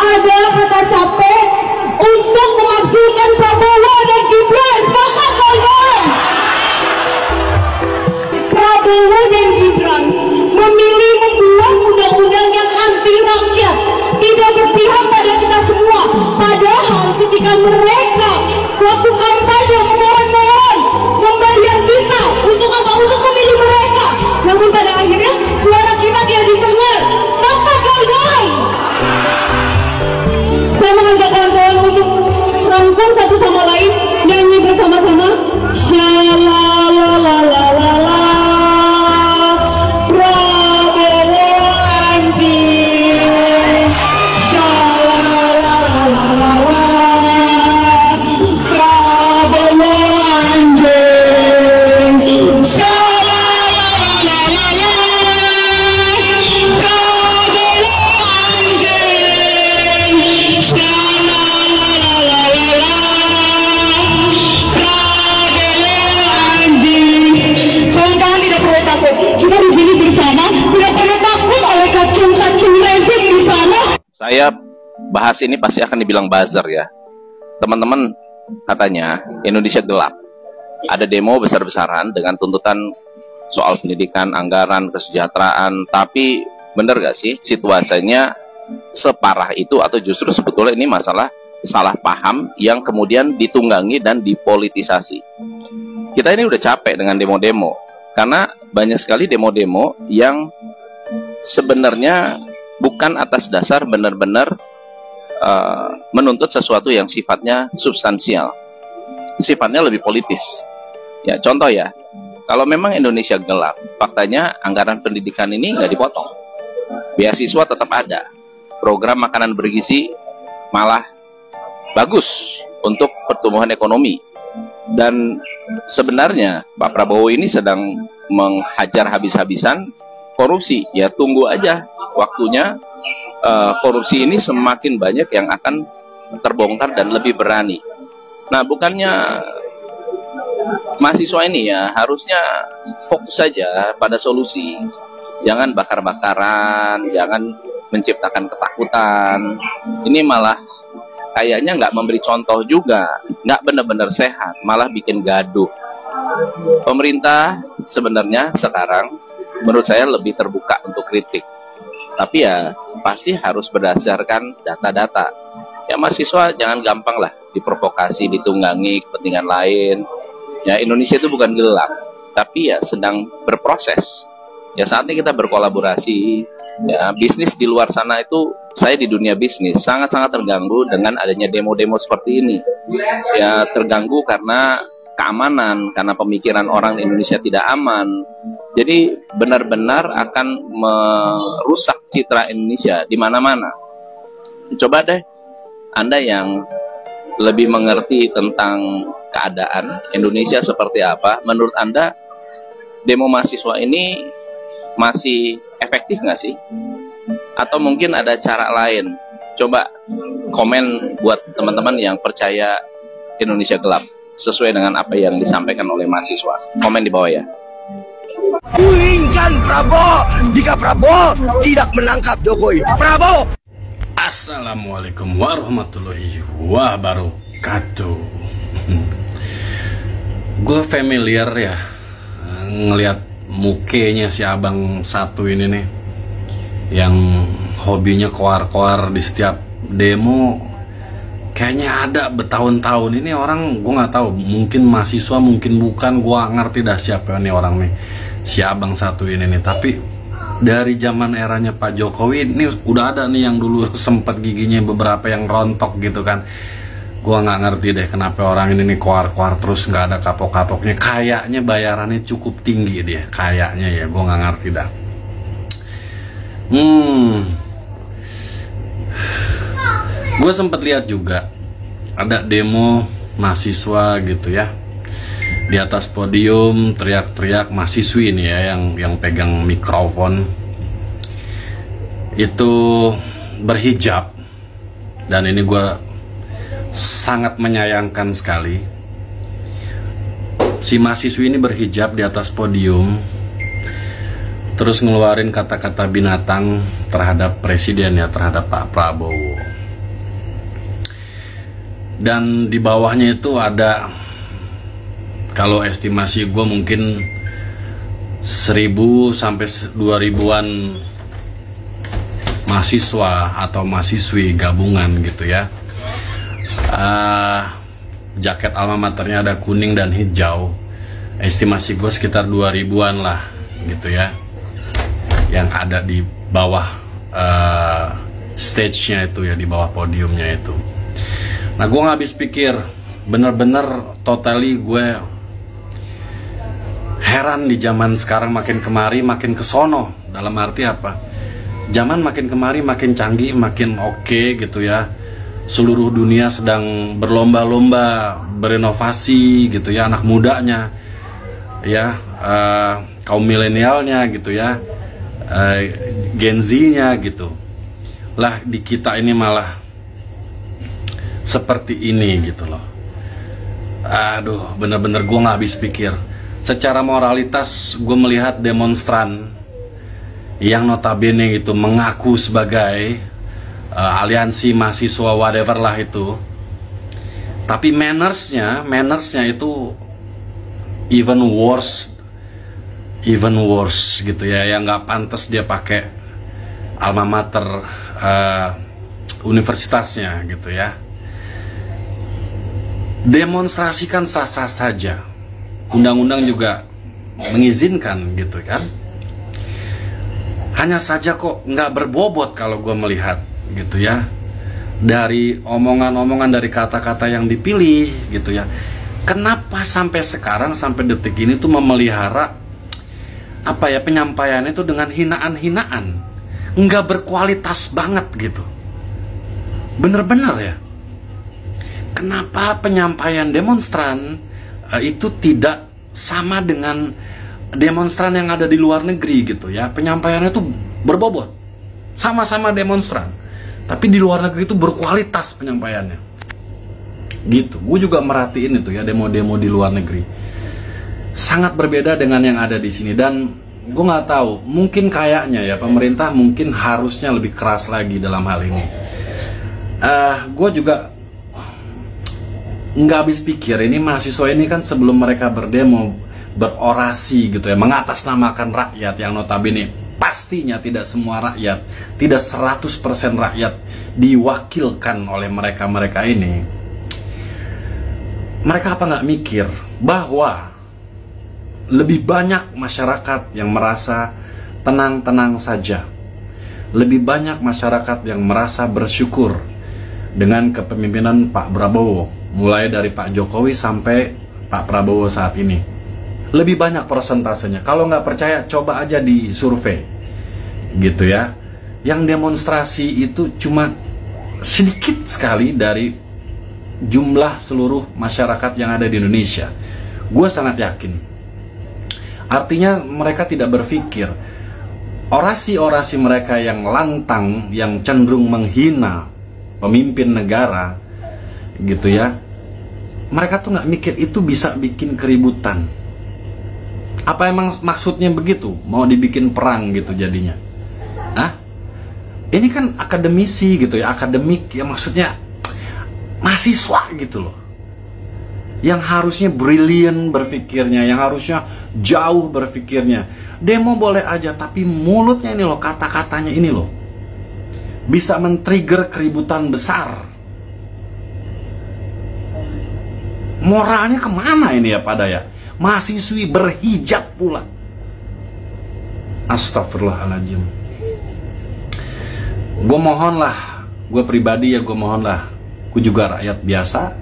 ada kata capek untuk memastikan Prabowo dan Gibran. Sepakat kawan-kawan? Prabowo dan Gibran memilih membuat undang-undang yang anti rakyat, tidak berpihak pada kita semua. Padahal ketika mereka waktu kampanye mohon-mohon membayar kita untuk apa? Untuk memilih mereka. Namun pada akhirnya suara kita tidak didengar. Maka kawan-kawan, saya mengajak kawan-kawan untuk rangkum satu sama lain, nyanyi bersama-sama. Shalalalalala. Saya bahas ini pasti akan dibilang buzzer ya. Teman-teman katanya Indonesia gelap. Ada demo besar-besaran dengan tuntutan soal pendidikan, anggaran, kesejahteraan. Tapi bener gak sih situasinya separah itu, atau justru sebetulnya ini masalah salah paham yang kemudian ditunggangi dan dipolitisasi? Kita ini udah capek dengan demo-demo, karena banyak sekali demo-demo yang sebenarnya bukan atas dasar benar-benar menuntut sesuatu yang sifatnya substansial, sifatnya lebih politis. Ya, contoh ya, kalau memang Indonesia gelap, faktanya anggaran pendidikan ini nggak dipotong, beasiswa tetap ada, program makanan bergizi malah bagus untuk pertumbuhan ekonomi. Dan sebenarnya Pak Prabowo ini sedang menghajar habis-habisan korupsi. Ya tunggu aja waktunya, korupsi ini semakin banyak yang akan terbongkar dan lebih berani. Nah, bukannya mahasiswa ini ya harusnya fokus saja pada solusi, jangan bakar-bakaran, jangan menciptakan ketakutan. Ini malah kayaknya nggak memberi contoh juga, nggak benar-benar sehat, malah bikin gaduh. Pemerintah sebenarnya sekarang menurut saya lebih terbuka untuk kritik, tapi ya pasti harus berdasarkan data-data. Ya mahasiswa jangan gampang lah diprovokasi, ditunggangi kepentingan lain. Ya Indonesia itu bukan gelap, tapi ya sedang berproses. Ya saatnya kita berkolaborasi. Ya bisnis di luar sana itu, saya di dunia bisnis sangat-sangat terganggu dengan adanya demo-demo seperti ini. Ya terganggu karena keamanan, karena pemikiran orang Indonesia tidak aman. Jadi benar-benar akan merusak citra Indonesia di mana-mana. Coba deh, Anda yang lebih mengerti tentang keadaan Indonesia seperti apa, menurut Anda demo mahasiswa ini masih efektif nggak sih? Atau mungkin ada cara lain? Coba komen buat teman-teman yang percaya Indonesia gelap sesuai dengan apa yang disampaikan oleh mahasiswa. Komen di bawah ya. Gulingkan Prabowo jika Prabowo tidak menangkap Jokowi. Prabowo. Assalamualaikum warahmatullahi wabarakatuh. Gue familiar ya ngelihat mukanya si abang satu ini nih, yang hobinya koar-koar di setiap demo. Kayaknya ada bertahun-tahun ini orang, gue nggak tahu, mungkin mahasiswa, mungkin bukan, gue ngerti dah siapa nih orang nih, si abang satu ini nih. Tapi dari zaman eranya Pak Jokowi ini udah ada nih yang dulu sempat giginya beberapa yang rontok gitu kan. Gue nggak ngerti deh kenapa orang ini nih koar-koar terus, nggak ada kapok-kapoknya. Kayaknya bayarannya cukup tinggi dia, kayaknya ya, gue nggak ngerti dah. Gue sempat lihat juga ada demo mahasiswa gitu ya, di atas podium teriak-teriak, mahasiswi ini ya yang pegang mikrofon itu berhijab. Dan ini gue sangat menyayangkan sekali, si mahasiswi ini berhijab di atas podium terus ngeluarin kata-kata binatang terhadap presiden ya, terhadap Pak Prabowo. Dan di bawahnya itu ada, kalau estimasi gue mungkin 1.000 sampai 2.000-an mahasiswa atau mahasiswi gabungan gitu ya. Jaket alma maternya ada kuning dan hijau. Estimasi gue sekitar 2.000-an lah gitu ya, yang ada di bawah stage-nya itu ya, di bawah podiumnya itu. Nah, gue gak habis pikir, bener-bener totally gue heran di zaman sekarang, makin kemari makin kesono. Dalam arti apa? Zaman makin kemari makin canggih, makin oke gitu ya. Seluruh dunia sedang berlomba-lomba berinovasi gitu ya, anak mudanya ya, kaum milenialnya gitu ya, Gen Z-nya gitu. Lah di kita ini malah seperti ini gitu loh. Aduh, bener-bener gue gak habis pikir. Secara moralitas gue melihat demonstran yang notabene gitu mengaku sebagai aliansi mahasiswa whatever lah itu, tapi mannersnya itu even worse gitu ya, yang nggak pantas dia pakai alma mater universitasnya gitu ya. Demonstrasikan sah-sah saja, undang-undang juga mengizinkan gitu kan. Hanya saja kok nggak berbobot kalau gue melihat gitu ya, dari omongan-omongan, dari kata-kata yang dipilih gitu ya. Kenapa sampai sekarang, sampai detik ini tuh memelihara apa ya, penyampaiannya itu dengan hinaan-hinaan, nggak berkualitas banget gitu. Bener-bener ya, kenapa penyampaian demonstran itu tidak sama dengan demonstran yang ada di luar negeri gitu ya. Penyampaiannya itu berbobot, sama-sama demonstran, tapi di luar negeri itu berkualitas penyampaiannya gitu. Gue juga merhatiin itu ya, demo-demo di luar negeri sangat berbeda dengan yang ada di sini. Dan gue nggak tahu, mungkin kayaknya ya pemerintah mungkin harusnya lebih keras lagi dalam hal ini. Gue juga nggak habis pikir, ini mahasiswa ini kan sebelum mereka berdemo, berorasi gitu ya, mengatasnamakan rakyat yang notabene pastinya tidak semua rakyat, tidak 100% rakyat diwakilkan oleh mereka-mereka ini. Mereka apa nggak mikir bahwa lebih banyak masyarakat yang merasa tenang-tenang saja, lebih banyak masyarakat yang merasa bersyukur dengan kepemimpinan Pak Prabowo, mulai dari Pak Jokowi sampai Pak Prabowo saat ini. Lebih banyak persentasenya. Kalau nggak percaya, coba aja di survei gitu ya. Yang demonstrasi itu cuma sedikit sekali dari jumlah seluruh masyarakat yang ada di Indonesia. Gue sangat yakin. Artinya mereka tidak berpikir, orasi-orasi mereka yang lantang, yang cenderung menghina pemimpin negara gitu ya, mereka tuh nggak mikir itu bisa bikin keributan. Apa emang maksudnya begitu? Mau dibikin perang gitu jadinya? Hah? Ini kan akademisi gitu ya, akademik ya, maksudnya mahasiswa gitu loh, yang harusnya brilian berpikirnya, yang harusnya jauh berpikirnya. Demo boleh aja, tapi mulutnya ini loh, kata-katanya ini loh, bisa men-trigger keributan besar. Moralnya kemana ini ya pada ya? Mahasiswi berhijab pula. Astagfirullahaladzim. Gue mohonlah, gue pribadi ya, gue mohonlah, gue juga rakyat biasa,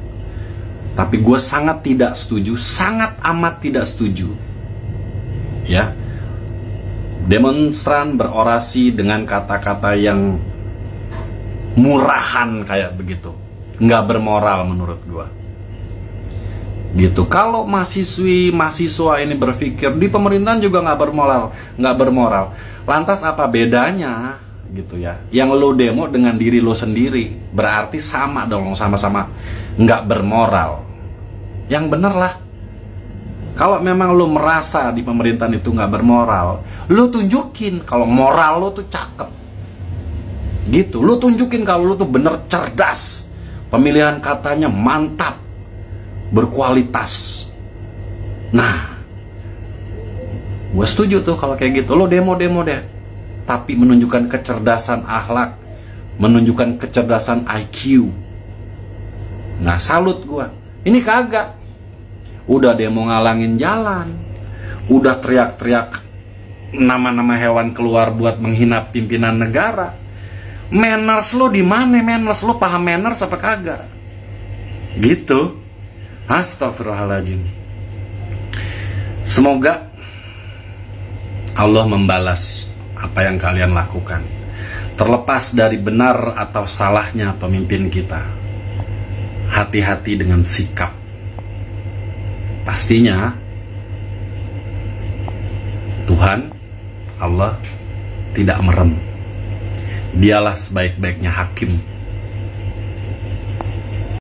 tapi gue sangat tidak setuju, sangat amat tidak setuju ya, demonstran berorasi dengan kata-kata yang murahan kayak begitu. Nggak bermoral menurut gue gitu. Kalau mahasiswa ini berpikir di pemerintahan juga nggak bermoral, lantas apa bedanya gitu ya? Yang lo demo dengan diri lo sendiri, berarti sama dong, sama-sama nggak bermoral. Yang bener lah, kalau memang lo merasa di pemerintahan itu nggak bermoral, lo tunjukin kalau moral lo tuh cakep gitu. Lo tunjukin kalau lo tuh bener cerdas, pemilihan katanya mantap, berkualitas. Nah, gue setuju tuh kalau kayak gitu. Lo demo-demo deh, tapi menunjukkan kecerdasan akhlak, menunjukkan kecerdasan IQ. Nah, salut gue. Ini kagak. Udah demo ngalangin jalan, udah teriak-teriak nama-nama hewan keluar buat menghina pimpinan negara. Manners lo di mana? Manners lo paham manners apa kagak? Gitu. Astagfirullahaladzim. Semoga Allah membalas apa yang kalian lakukan, terlepas dari benar atau salahnya pemimpin kita. Hati-hati dengan sikap. Pastinya Tuhan Allah tidak merem. Dialah sebaik-baiknya hakim.